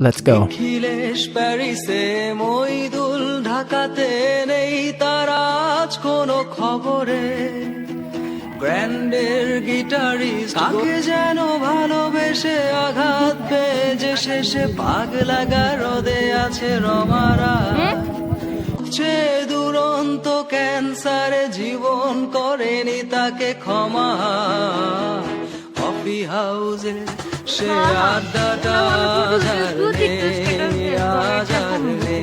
Let's go. খিলেশ প্যারিসে মইদুল ঢাকাতে নেই তার আজ কোনো খবরে গ্র্যান্ডের গিটারিস্ট কাকে যেন ভালোবেসে আঘাত পেয়ে যে শেষে পাগলা গারদে আছে রমারা সে দুরন্ত ক্যান্সারে জীবন করেনি তাকে ক্ষমা কফি হাউসে সে আড্ডাটা জানলে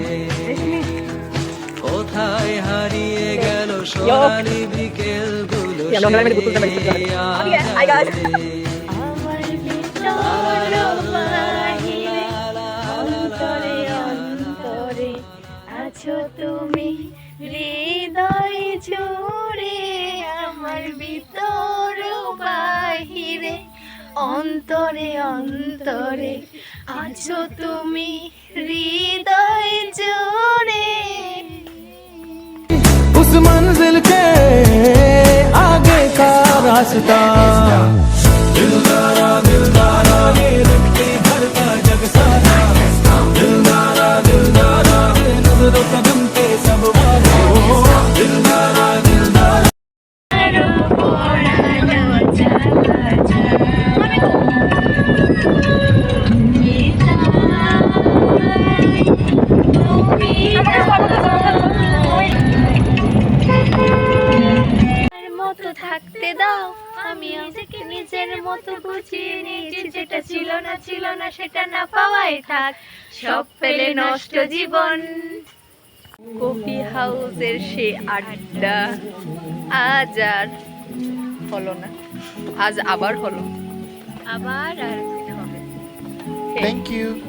কোথায় হারিয়ে গেল সোনালি বিকেল গুলো আমার ভিতর বাহিরে অন্তরে অন্তরে আছো তুমি হৃদয় জুড়ে আমার ভিতর বাহিরে অন্তরে অন্তরে আছো তুমি হৃদয় জুড়ে उस मंजिल के आगे का रास्ता दिलदारा दिलदारा ये रखते घर का जग सारा दिलदारा दिलदारा ये नजरों कदम पे सब वालों दिलदारा दिलदारा মতো থাকতে দাও আমি নিজেকে নিজের মতো বুঝিয়ে নিয়েছি যেটা ছিল না সেটা না পাওয়াই থাক সব পেলে নষ্ট জীবন কফি হাউসের সে আড্ডা আজ আর হলো না আজ আবার হলো আবার আর হবে Thank you.